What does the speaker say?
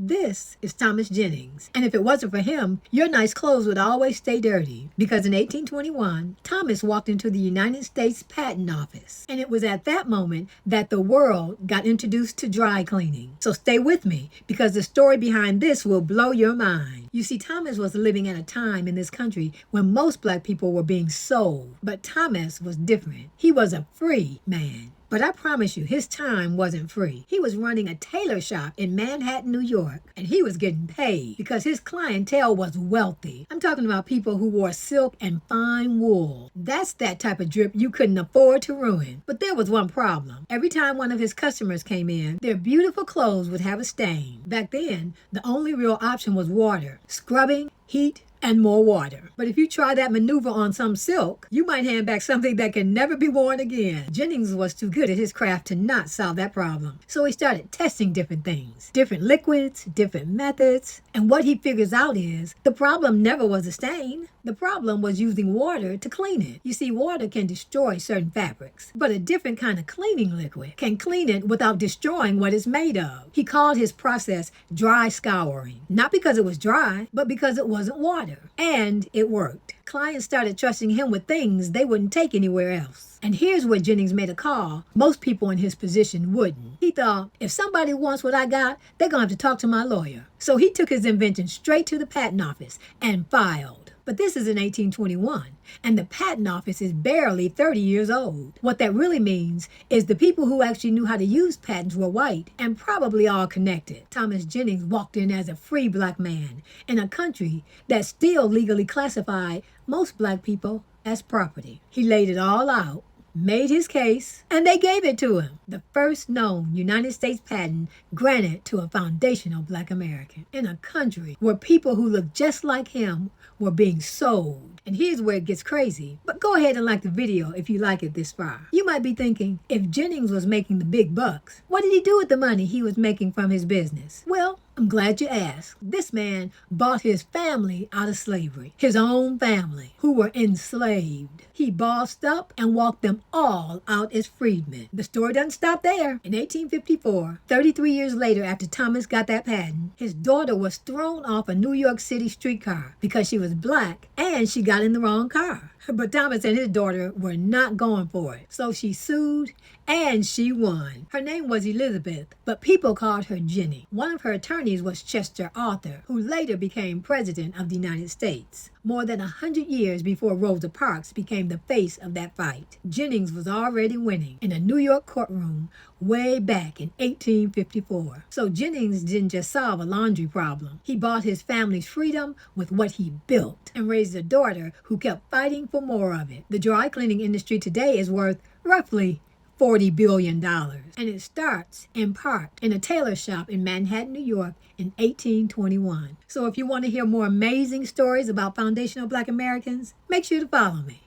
This is Thomas Jennings, and if it wasn't for him, your nice clothes would always stay dirty. Because in 1821, Thomas walked into the United States Patent Office, and it was at that moment that the world got introduced to dry cleaning. So stay with me, because the story behind this will blow your mind. You see, Thomas was living at a time in this country when most black people were being sold, but Thomas was different. He was a free man. But I promise you, his time wasn't free. He was running a tailor shop in Manhattan, New York, and he was getting paid because his clientele was wealthy. I'm talking about people who wore silk and fine wool. That's that type of drip you couldn't afford to ruin. But there was one problem. Every time one of his customers came in, their beautiful clothes would have a stain. Back then, the only real option was water, scrubbing, heat, and more water. But if you try that maneuver on some silk, you might hand back something that can never be worn again. Jennings was too good at his craft to not solve that problem. So he started testing different things, different liquids, different methods. And what he figures out is the problem never was a stain. The problem was using water to clean it. You see, water can destroy certain fabrics, but a different kind of cleaning liquid can clean it without destroying what it's made of. He called his process dry scouring, not because it was dry, but because it wasn't water. And it worked. Clients started trusting him with things they wouldn't take anywhere else. And here's where Jennings made a call most people in his position wouldn't. He thought, if somebody wants what I got, they're going to have to talk to my lawyer. So he took his invention straight to the patent office and filed. But this is in 1821, and the patent office is barely 30 years old. What that really means is the people who actually knew how to use patents were white and probably all connected. Thomas Jennings walked in as a free black man in a country that still legally classified most black people as property. He laid it all out, made his case, and they gave it to him. The first known United States patent granted to a foundational black American in a country where people who looked just like him were being sold. And here's where it gets crazy. But go ahead and like the video if you like it this far. You might be thinking, if Jennings was making the big bucks, what did he do with the money he was making from his business? Well, I'm glad you asked. This man bought his family out of slavery. His own family, who were enslaved. He bossed up and walked them all out as freedmen. The story doesn't stop there. In 1854, 33 years later after Thomas got that patent, his daughter was thrown off a New York City streetcar because she was black and she got in the wrong car. But Thomas and his daughter were not going for it. So she sued and she won. Her name was Elizabeth, but people called her Jenny. One of her attorneys was Chester Arthur, who later became president of the United States. More than 100 years before Rosa Parks became the face of that fight, Jennings was already winning in a New York courtroom way back in 1854. So Jennings didn't just solve a laundry problem. He bought his family's freedom with what he built and raised a daughter who kept fighting for more of it. The dry cleaning industry today is worth roughly $40 billion. And it starts, in part, in a tailor shop in Manhattan, New York in 1821. So if you want to hear more amazing stories about foundational black Americans, make sure to follow me.